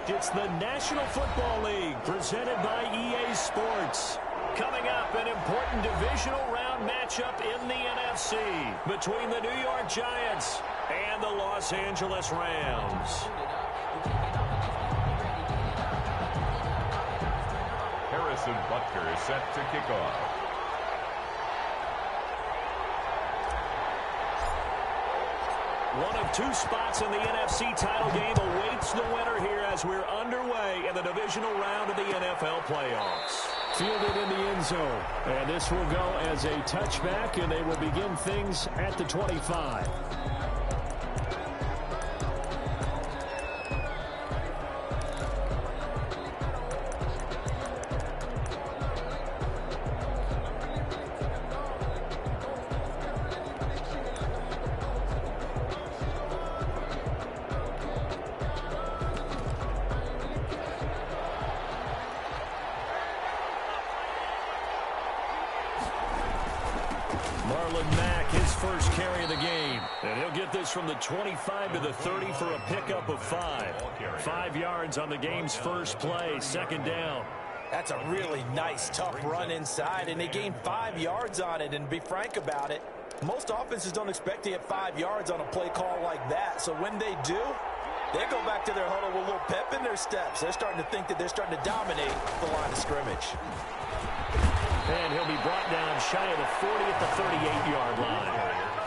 It's the National Football League presented by EA Sports. Coming up, an important divisional round matchup in the NFC between the New York Giants and the Los Angeles Rams. Harrison Butker is set to kick off. One of two spots in the NFC title game awaits the winner here as we're underway in the divisional round of the NFL playoffs. Fielded in the end zone. And this will go as a touchback, and they will begin things at the 25. First carry of the game, and he'll get this from the 25 to the 30 for a pickup of 5. 5 yards on the game's first play, second down. That's a really nice, tough run inside, and they gained 5 yards on it. And be frank about it, most offenses don't expect to get 5 yards on a play call like that. So when they do, they go back to their huddle with a little pep in their steps. They're starting to think that they're starting to dominate the line of scrimmage. And he'll be brought down shy of the 40 at the 38-yard line.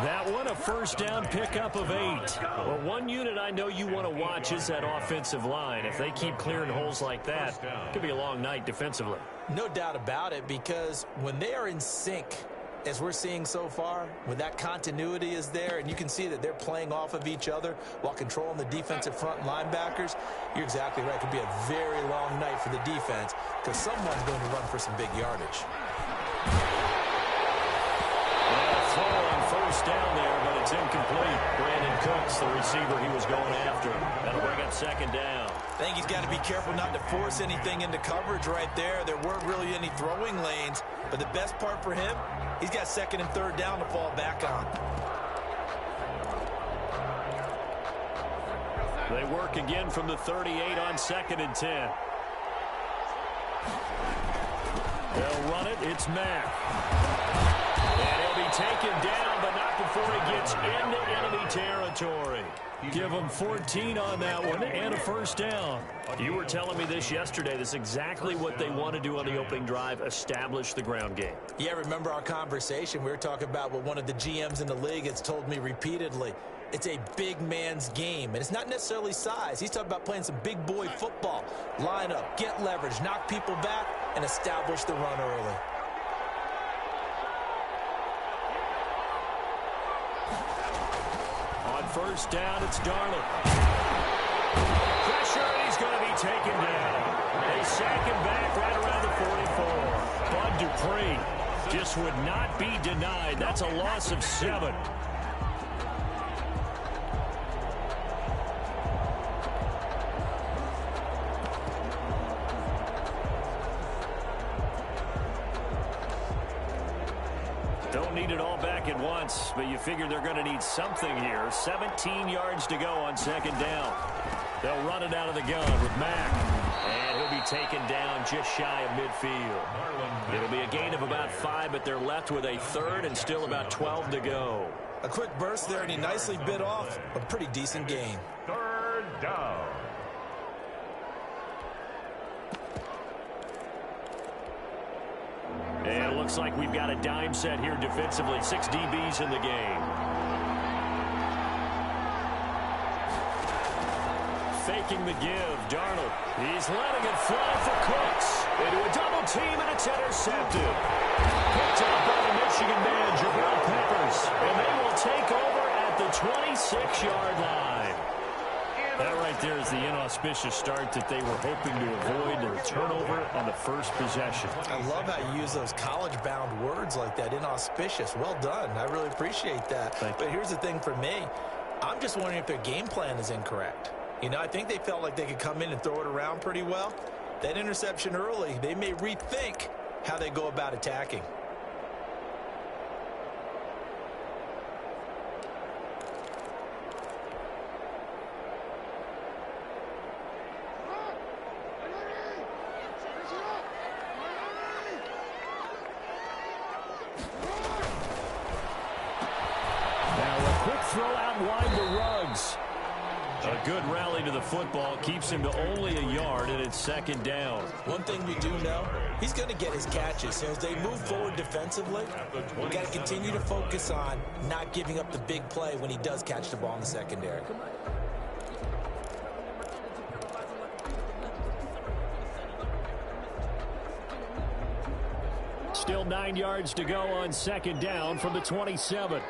That one, a first down pickup of 8. Well, one unit I know you want to watch is that offensive line. If they keep clearing holes like that, it could be a long night defensively. No doubt about it, because when they are in sync, as we're seeing so far, when that continuity is there and you can see that they're playing off of each other while controlling the defensive front linebackers, you're exactly right. It could be a very long night for the defense because someone's going to run for some big yardage. Throw on first down there, but it's incomplete. Brandon Cooks, the receiver he was going after. That'll bring up second down. I think he's got to be careful not to force anything into coverage right there. There weren't really any throwing lanes, but the best part for him, he's got second and third down to fall back on. They work again from the 38 on second and 10. They'll run it. It's Mack. And he'll be taken down, but not before he gets into enemy territory. Give him 14 on that one and a first down. You were telling me this yesterday. This is exactly what they want to do on the opening drive, establish the ground game. Yeah, remember our conversation? We were talking about what one of the GMs in the league has told me repeatedly. It's a big man's game, and it's not necessarily size. He's talking about playing some big boy football. Line up, get leverage, knock people back, and establish the run early. On first down, it's Darnold. Pressure, and he's going to be taken down. They sack him back right around the 44. Bud Dupree just would not be denied. That's a loss of 7. Don't need it all back at once, but you figure they're going to need something here. 17 yards to go on second down. They'll run it out of the gun with Mack. And he'll be taken down just shy of midfield. It'll be a gain of about 5, but they're left with a third and still about 12 to go. A quick burst there, and he nicely bit off a pretty decent gain. Third down. And it looks like we've got a dime set here defensively. 6 DBs in the game. Faking the give, Darnold. He's letting it fly for Cooks. Into a double team, and it's intercepted. Picked up by the Michigan man, Jabril Peppers. And they will take over at the 26-yard line. That right there is the inauspicious start that they were hoping to avoid, and a turnover on the first possession. I love how you use those college-bound words like that, inauspicious. Well done. I really appreciate that. But here's the thing for me. I'm just wondering if their game plan is incorrect. You know, I think they felt like they could come in and throw it around pretty well. That interception early, they may rethink how they go about attacking. throw out wide to Ruggs. A good rally to the football keeps him to only a yard, and it's second down. One thing we do know, he's going to get his catches. So as they move forward defensively, we've got to continue to focus on not giving up the big play when he does catch the ball in the secondary. Still 9 yards to go on second down from the 27.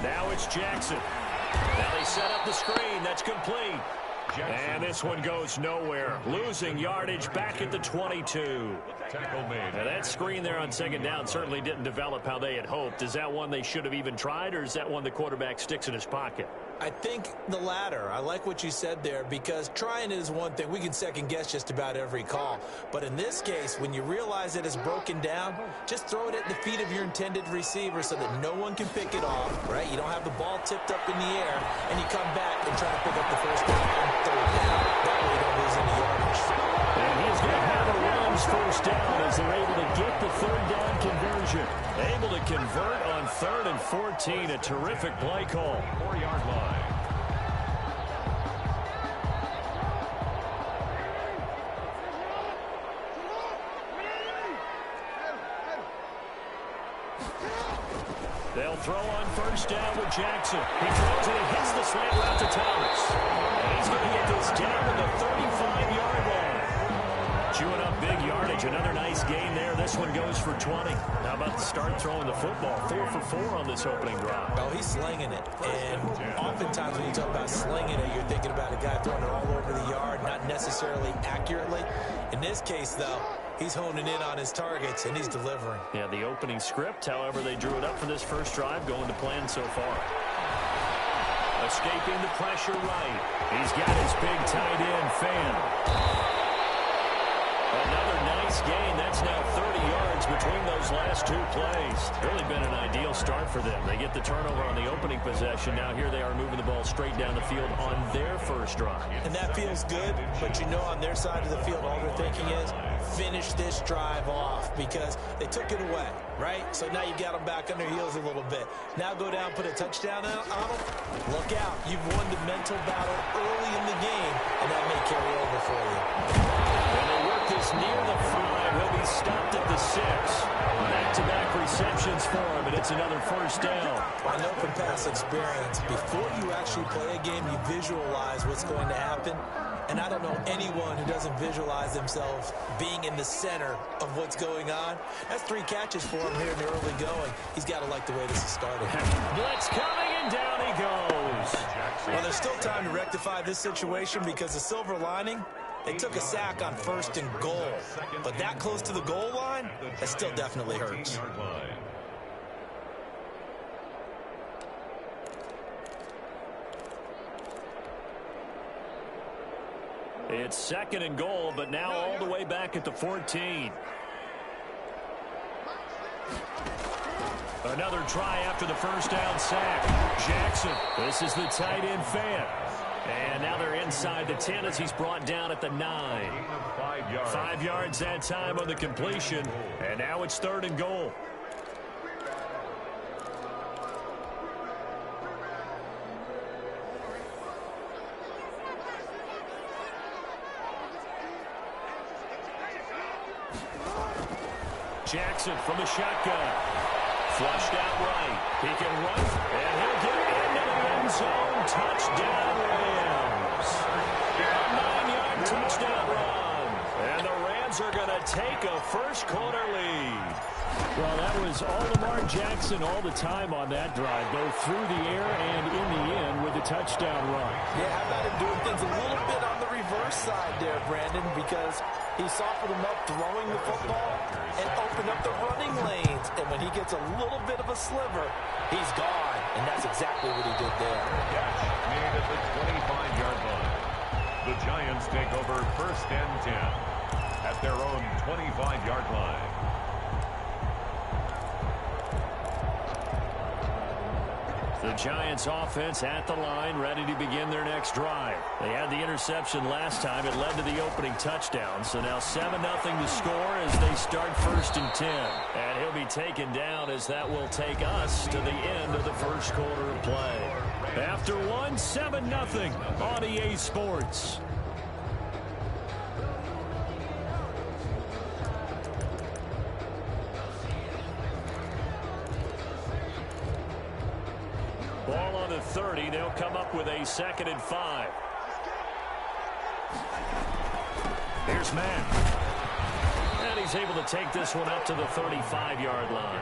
Now it's Jackson. Now they set up the screen. That's complete. And this one goes nowhere. Losing yardage back at the 22. Tackle made. Now that screen there on second down certainly didn't develop how they had hoped. Is that one they should have even tried, or is that one the quarterback sticks in his pocket? I think the latter. I like what you said there, because trying it is one thing. We can second guess just about every call. But in this case, when you realize that it's broken down, just throw it at the feet of your intended receiver so that no one can pick it off, right? You don't have the ball tipped up in the air, and you come back and try to pick up the first down on third down. That way you don't lose any yardage. And he's going to have a Rams first down as they're able to get the third down conversion. Able to convert on 3rd and 14. A terrific play call. 4-yard line. They'll throw on first down with Jackson. He throws it and hits the slant route to Thomas. And he's going to get this down to the 35-yard line. Chewing up big yardage. Another nice gain there. This one goes for 20. How about the start throwing the football? 4 for 4 on this opening drive. Oh, he's slinging it. And oftentimes when you talk about slinging it, you're thinking about a guy throwing it all over the yard, not necessarily accurately. In this case, though, he's honing in on his targets, and he's delivering. Yeah, the opening script, however, they drew it up for this first drive, going to plan so far. Escaping the pressure right. He's got his big tight end, Fan. Another nice gain. That's now 30 yards between those last 2 plays. Really been an ideal start for them. They get the turnover on the opening possession. Now here they are moving the ball straight down the field on their first drive. And that feels good, but you know on their side of the field, all they're thinking is finish this drive off, because they took it away, right? So now you got them back on their heels a little bit. Now go down, put a touchdown on them. Look out. You've won the mental battle early in the game, and that may carry over for you. And they work this near the 5. He'll be stopped at the 6. Back-to-back receptions for him, and it's another first down. I know from past experience, before you actually play a game, you visualize what's going to happen. And I don't know anyone who doesn't visualize themselves being in the center of what's going on. That's 3 catches for him here in the early going. He's got to like the way this is started. Blitz coming, and down he goes. Well, there's still time to rectify this situation, because the silver lining, they took a sack on 1st and goal. But that close to the goal line, that still definitely hurts. It's 2nd and goal, but now all the way back at the 14. Another try after the first down sack. Jackson, this is the tight end, Fan. And now they're inside the 10 as he's brought down at the 9. 5 yards that time on the completion. And now it's 3rd and goal. Jackson from the shotgun. Flushed out right. He can run, and he'll get into the end zone. Touchdown, Rams. A 9-yard touchdown run. And the Rams are going to take a first-quarter lead. Well, that was all Lamar Jackson all the time on that drive, both through the air and in the end with the touchdown run. Yeah, how about him doing things a little bit on the reverse side there, Brandon, because he softened him up throwing the football and opened up the running lanes. And when he gets a little bit of a sliver, he's gone. And that's exactly what he did there. Catch made at the 25-yard line. The Giants take over 1st and 10 at their own 25-yard line. The Giants offense at the line, ready to begin their next drive. They had the interception last time. It led to the opening touchdown. So now 7-0 to score as they start 1st and 10. And he'll be taken down as that will take us to the end of the first quarter of play. After 7-0 on EA Sports. Ball on the 30. They'll come up with a 2nd and 5. Here's Matt. And he's able to take this one up to the 35-yard line.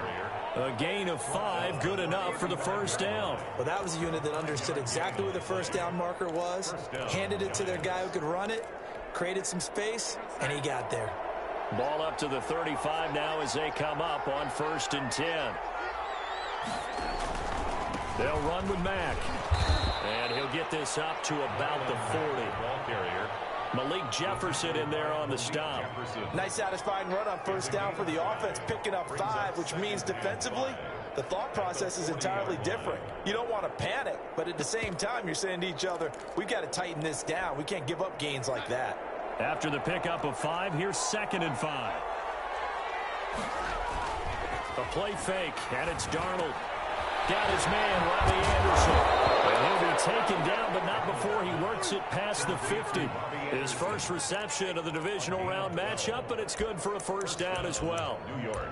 A gain of 5, good enough for the first down. Well, that was a unit that understood exactly where the first down marker was, handed it to their guy who could run it, created some space, and he got there. Ball up to the 35 now as they come up on 1st and 10. They'll run with Mack. And he'll get this up to about the 40. Ball carrier. Malik Jefferson in there on the stop. Nice satisfying run on first down for the offense, picking up 5, which means defensively, the thought process is entirely different. You don't want to panic, but at the same time, you're saying to each other, we've got to tighten this down. We can't give up gains like that. After the pickup of 5, here's 2nd and 5. A play fake, and it's Darnold. Got his man, Robbie Anderson. And he'll be taken down, but not before he works it past the 50. His first reception of the divisional round matchup, but it's good for a first down as well. New York.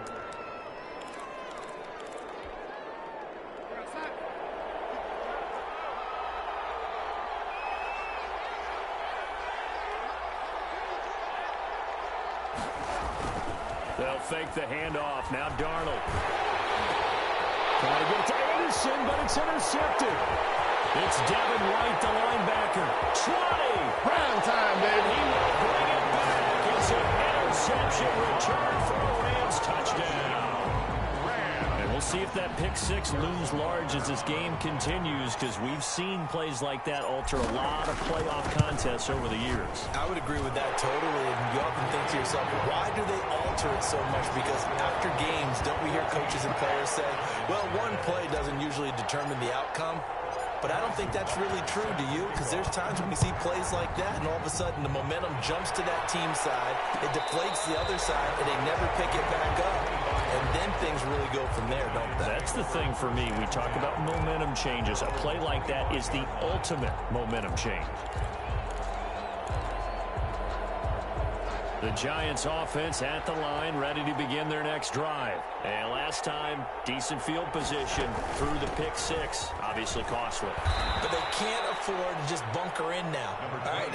They'll fake the handoff. Now Darnold. Trying to get it to Anderson, but it's intercepted. It's Devin White, the linebacker. 20. Prime time, baby. He will bring it back. It's an interception return for a Rams touchdown. And we'll see if that pick 6 looms large as this game continues, because we've seen plays like that alter a lot of playoff contests over the years. I would agree with that totally, and you often think to yourself, why do they alter it so much? Because after games, don't we hear coaches and players say, well, one play doesn't usually determine the outcome? But I don't think that's really true, do you? Because there's times when we see plays like that, and all of a sudden the momentum jumps to that team side, it deflates the other side, and they never pick it back up. And then things really go from there, don't they? That's the thing for me. We talk about momentum changes. A play like that is the ultimate momentum change. The Giants offense at the line, ready to begin their next drive. And last time, decent field position through the pick 6. Obviously costly. But they can't afford to just bunker in now. All right,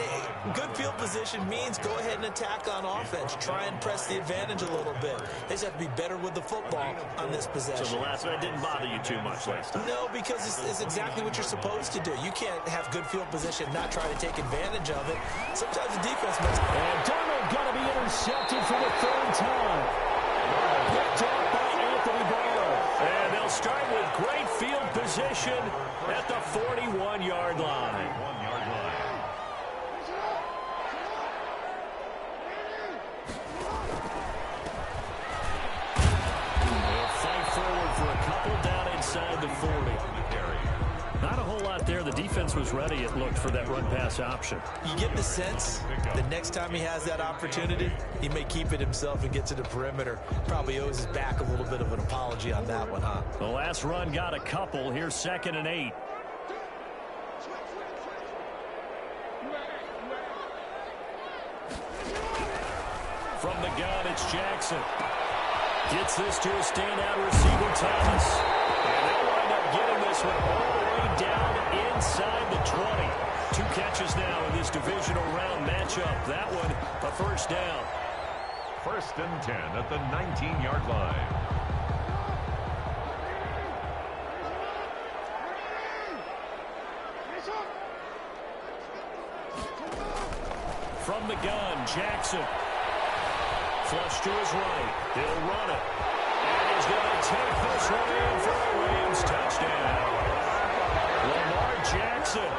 good field position means go ahead and attack on offense. Try and press the advantage a little bit. They just have to be better with the football on this possession. So the last one didn't bother you too much last time? No, because it's exactly what you're supposed to do. You can't have good field position and not try to take advantage of it. Sometimes the defense must. And Darnold going to be intercepted for the 3rd time. Picked up by Anthony Barr. And they'll start with great field position at the 41-yard line. They'll fight forward for a couple down inside the 40. Not a whole lot there. The defense was ready, it looked, for that run-pass option. You get the sense that next time he has that opportunity, he may keep it himself and get to the perimeter. Probably owes his back a little bit of an apology on that one, huh? The last run got a couple. Here's 2nd and 8. From the gun, it's Jackson. Gets this to a standout receiver, Thomas. And they'll wind up getting this one all the way down inside the 20. 2 catches now in this divisional round matchup. That one, a first down. 1st and 10 at the 19-yard line. From the gun, Jackson. Flush to his right. He'll run it. And he's going to take this one in for a Rams touchdown. Lamar Jackson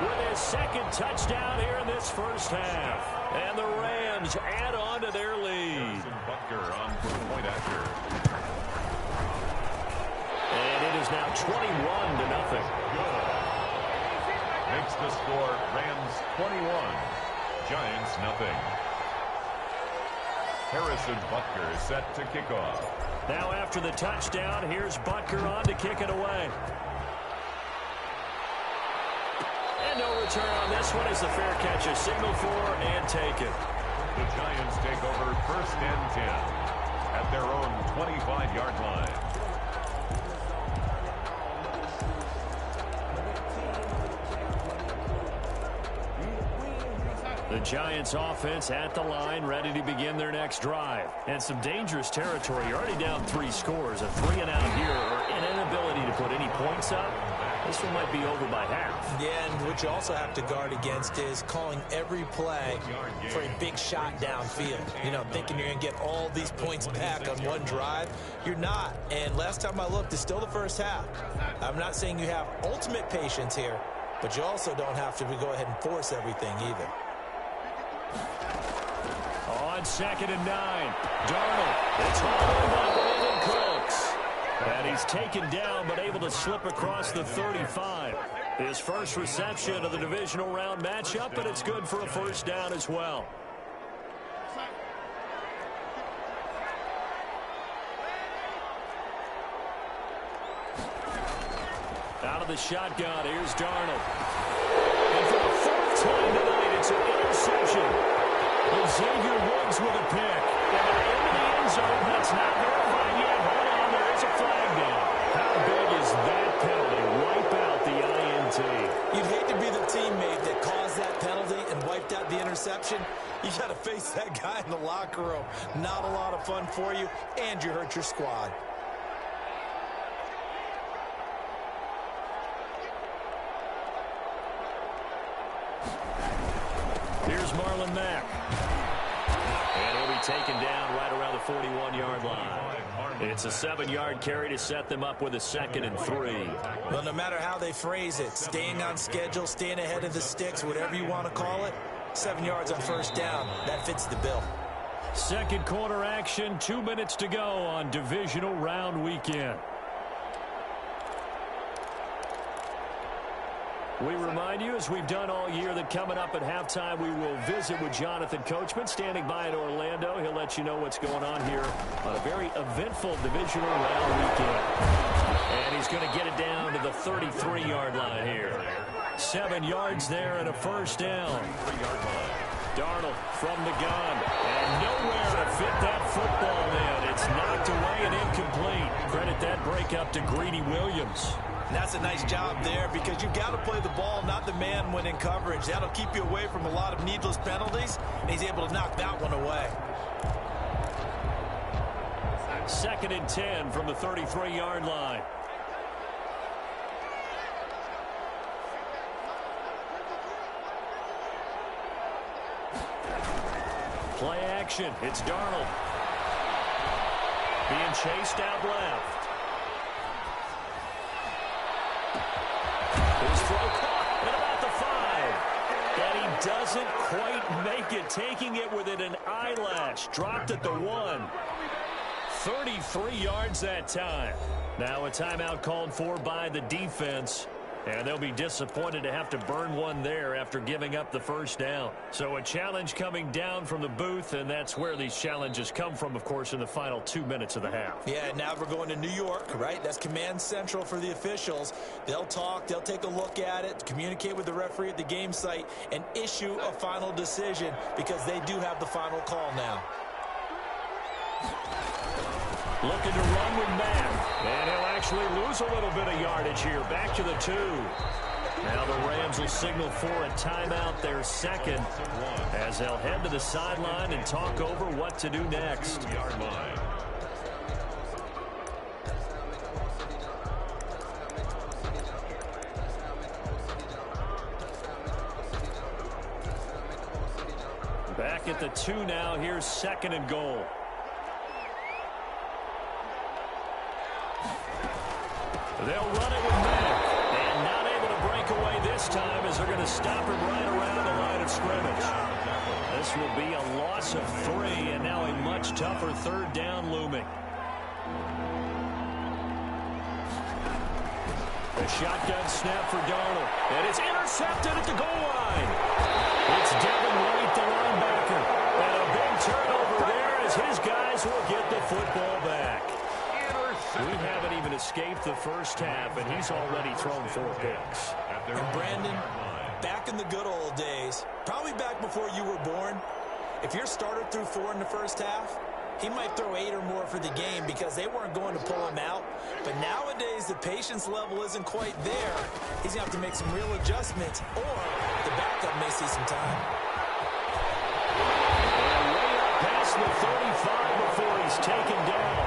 with his 2nd touchdown here in this first half. And the Rams add on to their lead. Butker on for the point after. And it is now 21-0. Makes the score Rams 21, Giants nothing. Harrison Butker is set to kick off. Now after the touchdown, here's Butker on to kick it away. And no return on this one as the fair catch is signaled for and taken. The Giants take over 1st and 10 at their own 25-yard line. The Giants offense at the line, ready to begin their next drive. And some dangerous territory. You're already down 3 scores. A 3-and-out here, or an inability to put any points up. This one might be over by half. Yeah, and what you also have to guard against is calling every play for a big shot downfield. You know, thinking you're going to get all these points back on one drive. You're not. And last time I looked, it's still the first half. I'm not saying you have ultimate patience here, but you also don't have to go ahead and force everything either. On 2nd and 9, Darnold. It's hauled by Brandon Cooks. And he's taken down but able to slip across the 35. His first reception of the divisional round matchup, but it's good for a first down as well. Out of the shotgun, here's Darnold. And for the 4th time tonight, it's an interception. Xavier Woods with a pick. And they're into the end zone. That's not verified yet. Hold on, there is a flag down. How big is that penalty? Wipe out the INT. You'd hate to be the teammate that caused that penalty and wiped out the interception. You got to face that guy in the locker room. Not a lot of fun for you, and you hurt your squad. Here's Marlon Mack. And he'll be taken down right around the 41-yard line. It's a 7-yard carry to set them up with a 2nd and 3. Well, no matter how they phrase it, staying on schedule, staying ahead of the sticks, whatever you want to call it, 7 yards on first down, that fits the bill. Second quarter action, 2 minutes to go on divisional round weekend. We remind you, as we've done all year, that coming up at halftime, we will visit with Jonathan Coachman, standing by in Orlando. He'll let you know what's going on here on a very eventful divisional round weekend. And he's going to get it down to the 33-yard line here. 7 yards there and a first down. Darnold from the gun. And nowhere to fit that football in. It's knocked away and incomplete. Credit that breakup to Greedy Williams. And that's a nice job there because you've got to play the ball, not the man when in coverage. That'll keep you away from a lot of needless penalties, and he's able to knock that one away. 2nd and 10 from the 33-yard line. Play action. It's Darnold. Being chased out left. His throw caught at about the 5. And he doesn't quite make it. Taking it within an eyelash. Dropped at the 1. 33 yards that time. Now a timeout called for by the defense. And they'll be disappointed to have to burn one there after giving up the first down. So a challenge coming down from the booth, and that's where these challenges come from, of course, in the final 2 minutes of the half. Yeah, now we're going to New York, right? That's command central for the officials. They'll talk, they'll take a look at it, communicate with the referee at the game site, and issue a final decision because they do have the final call now. Looking to run with Mack. And he'll actually lose a little bit of yardage here. Back to the 2. Now the Rams will signal for a timeout, their second, as they'll head to the sideline and talk over what to do next. Yard line. Back at the 2 now. Here's 2nd and goal. They'll run it with Mack. And not able to break away this time as they're going to stop him right around the line of scrimmage. This will be a loss of 3, and now a much tougher 3rd down looming. A shotgun snap for Darnold. And it's intercepted at the goal line. It's Devin White, the linebacker. And a big turnover there as his guys will get the football back. We haven't even escaped the first half, and he's already thrown 4 picks. And Brandon, back in the good old days, probably back before you were born, if your starter threw 4 in the first half, he might throw 8 or more for the game because they weren't going to pull him out. But nowadays, the patience level isn't quite there. He's going to have to make some real adjustments, or the backup may see some time. And way up past the 35 before he's taken down.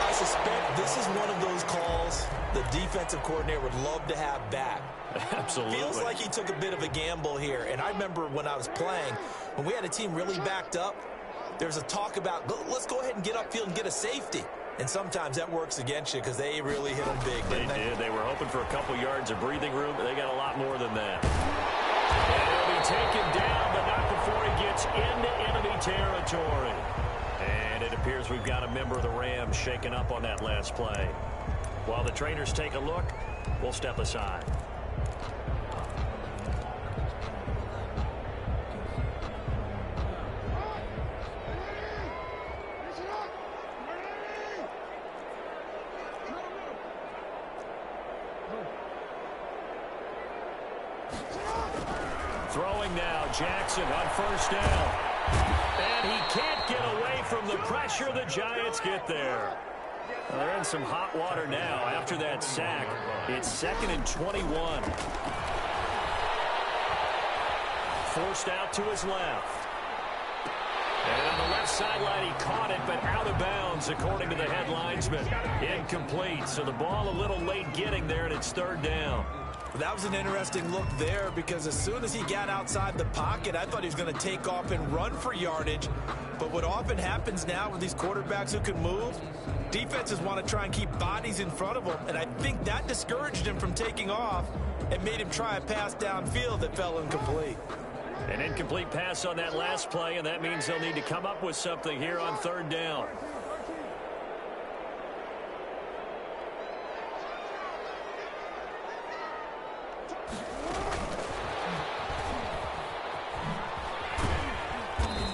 I suspect this is one of those calls the defensive coordinator would love to have back. Absolutely. Feels like he took a bit of a gamble here. And I remember when I was playing, when we had a team really backed up, there was a talk about, let's go ahead and get upfield and get a safety. And sometimes that works against you because they really hit them big, didn't they? They did. They were hoping for a couple yards of breathing room, but they got a lot more than that. And he'll be taken down, but not before he gets into enemy territory. And it appears we've got a member of the Rams shaken up on that last play. While the trainers take a look, we'll step aside. Throwing now, Jackson on first down. And he can't get away from the pressure. The Giants get there. Well, they're in some hot water now after that sack. It's 2nd and 21. Forced out to his left. And on the left sideline, he caught it, but out of bounds, according to the head linesman. Incomplete, so the ball a little late getting there, and it's 3rd down. That was an interesting look there because as soon as he got outside the pocket, I thought he was going to take off and run for yardage. But what often happens now with these quarterbacks who can move, defenses want to try and keep bodies in front of them, and I think that discouraged him from taking off and made him try a pass downfield that fell incomplete. An incomplete pass on that last play, and that means they'll need to come up with something here on 3rd down.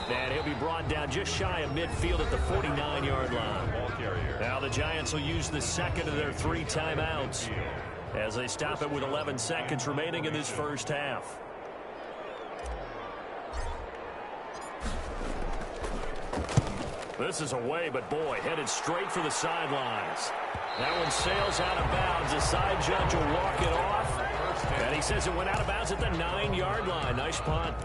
And he'll be brought down just shy of midfield at the 49-yard line. Now the Giants will use the 2nd of their 3 timeouts as they stop it with 11 seconds remaining in this first half. This is away, but boy, headed straight for the sidelines. That one sails out of bounds. The side judge will walk it off. And he says it went out of bounds at the 9-yard line. Nice punt.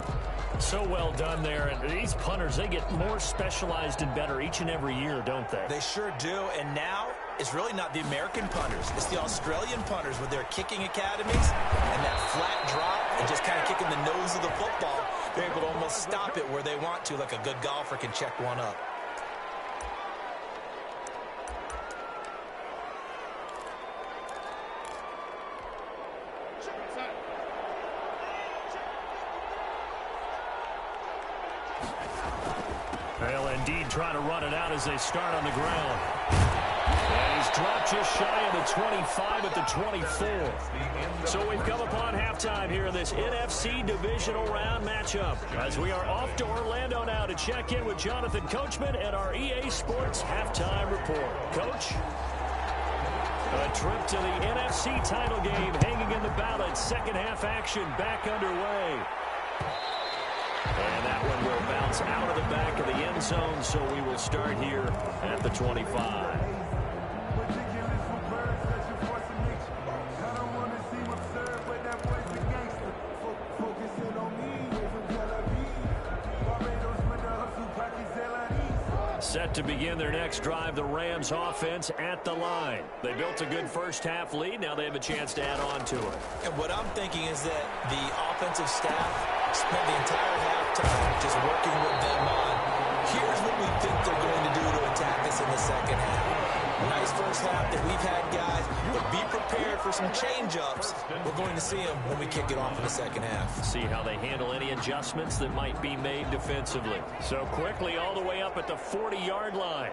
So well done there. And these punters, they get more specialized and better each and every year, don't they? They sure do. And now it's really not the American punters. It's the Australian punters with their kicking academies and that flat drop and just kind of kicking the nose of the football. They're able to almost stop it where they want to, like a good golfer can check one up. They'll indeed try to run it out as they start on the ground. And he's dropped just shy of the 25 at the 24. So we've come upon halftime here in this NFC divisional round matchup. As we are off to Orlando now to check in with Jonathan Coachman and our EA Sports halftime report. Coach? A trip to the NFC title game hanging in the balance. Second half action back underway. And that one will bounce out of the back of the end zone, so we will start here at the 25. Set to begin their next drive, the Rams offense at the line. They built a good first half lead. Now they have a chance to add on to it. And what I'm thinking is that the offensive staff spent the entire halftime just working with them on, here's what we think they're going to do to attack us in the second half. Nice first half that we've had, guys, but be prepared for some change-ups. We're going to see them when we kick it off in the second half. See how they handle any adjustments that might be made defensively. So quickly all the way up at the 40-yard line.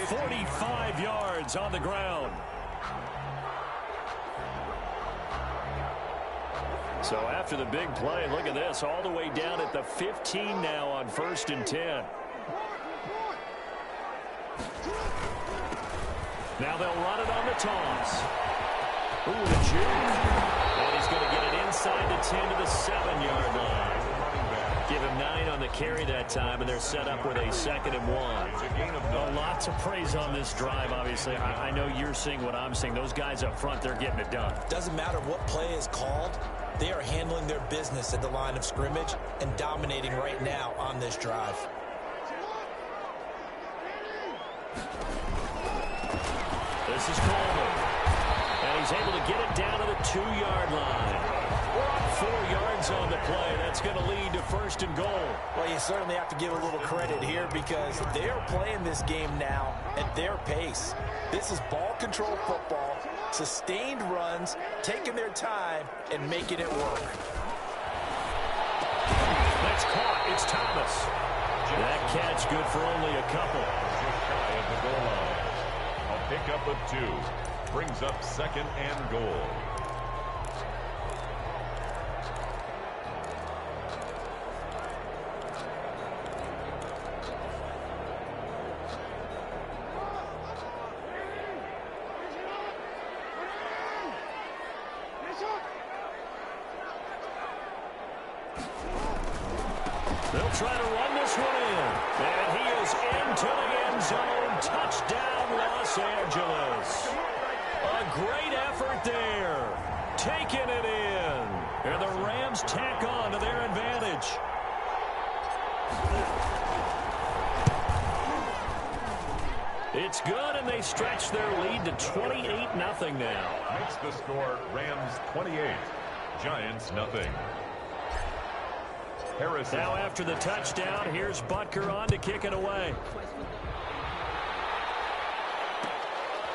45 yards on the ground. So after the big play, look at this, all the way down at the 15 now on 1st and 10. Now they'll run it on the toss. Ooh, the juke. And he's going to get it inside the 10 to the 7-yard line. Give him 9 on the carry that time, and they're set up with a 2nd and 1. A lot to praise on this drive, obviously. I know you're seeing what I'm seeing. Those guys up front, they're getting it done. Doesn't matter what play is called. They are handling their business at the line of scrimmage and dominating right now on this drive. This is Coleman. And he's able to get it down to the 2-yard line. 4 yards on the play. That's going to lead to 1st and goal. Well, you certainly have to give a little credit here because they're playing this game now at their pace. This is ball control football, sustained runs, taking their time, and making it work. That's caught. It's Thomas. That catch good for only a couple. Just shy of the goal line. A pickup of 2. Brings up 2nd and goal. They'll try to run this one in. And he is into the end zone. Touchdown, Los Angeles. A great effort there. Taking it in. And the Rams tack on to their advantage. It's good, and they stretch their lead to 28-0 now. Makes the score Rams 28, Giants nothing. Harrison. Now after the touchdown, here's Butker on to kick it away.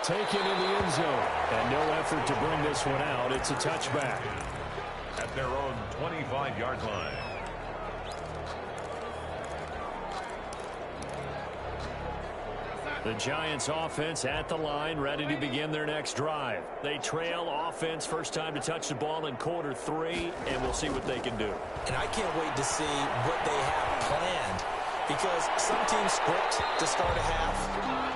Taken in the end zone. And no effort to bring this one out. It's a touchback. At their own 25-yard line. The Giants offense at the line, ready to begin their next drive. They trail offense, first time to touch the ball in quarter 3, and we'll see what they can do. And I can't wait to see what they have planned because some teams script to start a half.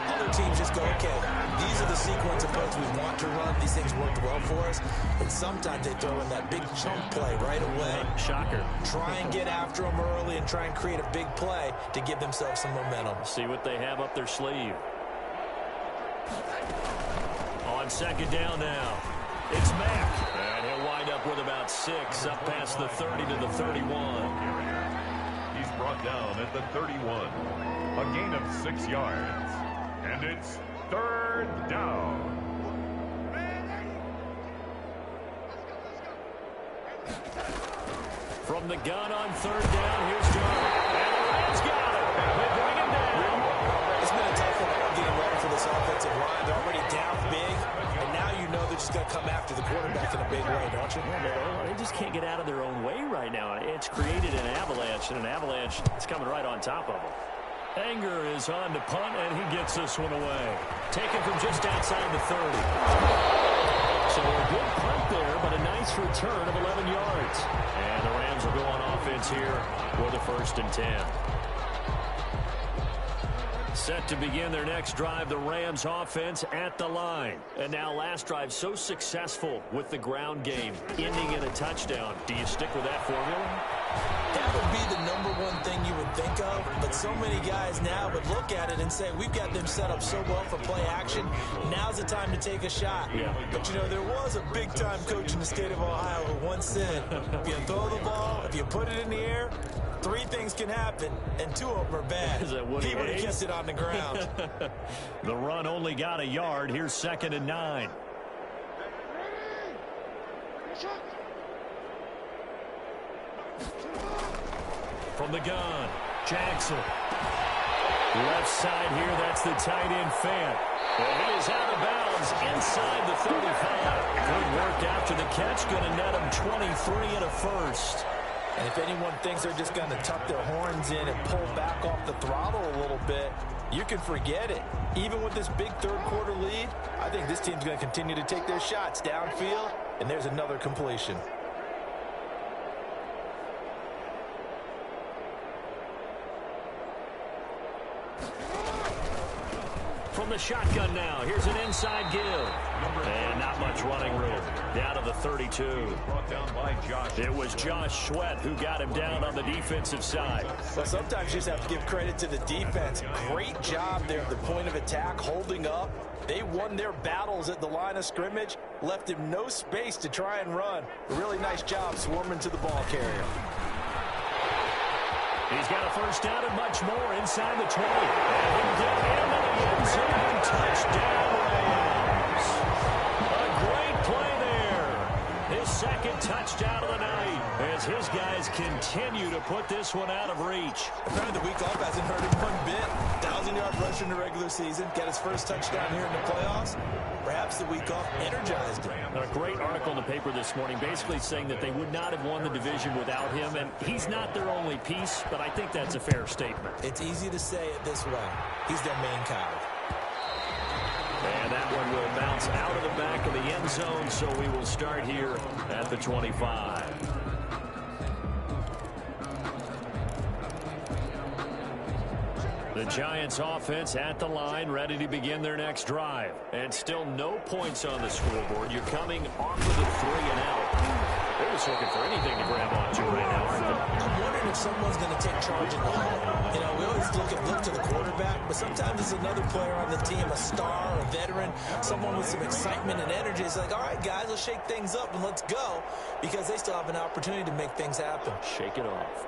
Other teams just go, okay, these are the sequence of plays we want to run. These things worked well for us. And sometimes they throw in that big chunk play right away. Shocker. Try and get after them early and try and create a big play to give themselves some momentum. See what they have up their sleeve. On 2nd down now, it's Mack. And he'll wind up with about 6 up past the 30 to the 31. He's brought down at the 31. A gain of 6 yards. And it's 3rd down. From the gun on 3rd down, here's Darnold. And the Rams got it. They bring him down. It's been a tough one getting ready for this offensive line. They're already down big, and now you know they're just going to come after the quarterback in a big way, don't you? They just can't get out of their own way right now. It's created an avalanche, and an avalanche is coming right on top of them. Anger is on to punt, and he gets this one away. Taken from just outside the 30. So a good punt there, but a nice return of 11 yards. And the Rams will go on offense here with a 1st and 10. Set to begin their next drive, the Rams offense at the line. And now last drive so successful with the ground game, ending in a touchdown. Do you stick with that formula? That would be the #1 thing you would think of, but so many guys now would look at it and say, we've got them set up so well for play action, now's the time to take a shot. Yeah. But, you know, there was a big-time coach in the state of Ohio who once said, if you throw the ball, if you put it in the air, 3 things can happen, and 2 of them are bad. Is that what he would have kept it on the ground. The run only got a yard. Here's 2nd and 9. From the gun, Jackson. Left side here, that's the tight end Fant. And he is out of bounds inside the 35. Good work after the catch, going to net him 23 and a 1st. And if anyone thinks they're just going to tuck their horns in and pull back off the throttle a little bit, You can forget it. Even with this big third-quarter lead, I think this team's going to continue to take their shots downfield, and there's another completion. From the shotgun now, here's an inside give. And not much running room. Down to the 32. It was Josh Sweat who got him down on the defensive side. Well, sometimes you just have to give credit to the defense. Great job there at the point of attack, holding up. They won their battles at the line of scrimmage, left him no space to try and run. A really nice job swarming to the ball carrier. He's got a first down and much more inside the 20. And he'll get into the end zone. Touchdown, Rams. A great play there. His second touchdown of the night as his guys continue to put this one out of reach. Apparently the week off hasn't hurt him one bit. 1,000-yard rusher in the regular season. Got his first touchdown here in the playoffs. Perhaps the week off energized him. A great article in the paper this morning basically saying that they would not have won the division without him, and he's not their only piece, but I think that's a fair statement. It's easy to say it this way. He's their main coward. And that one will bounce out of the back of the end zone, so we will start here at the 25. The Giants offense at the line, ready to begin their next drive. And still no points on the scoreboard. You're coming off of the 3 and out. They're just looking for anything to grab onto right now, aren't they? I'm wondering if someone's going to take charge in the huddle. You know, we always look to the quarterback, but sometimes it's another player on the team, a star, a veteran, someone with some excitement and energy. It's like, all right, guys, let's shake things up and let's go, because they still have an opportunity to make things happen. Shake it off.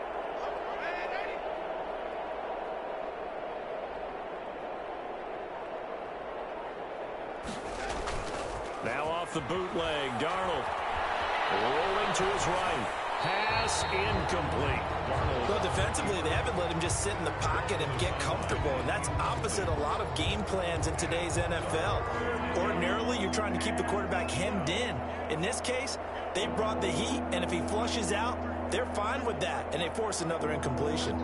Now off the bootleg, Darnold rolling to his right. Pass incomplete. Well, defensively, they haven't let him just sit in the pocket and get comfortable, and that's opposite a lot of game plans in today's NFL. Ordinarily, you're trying to keep the quarterback hemmed in. In this case, they brought the heat, and if he flushes out, they're fine with that, and they force another incompletion.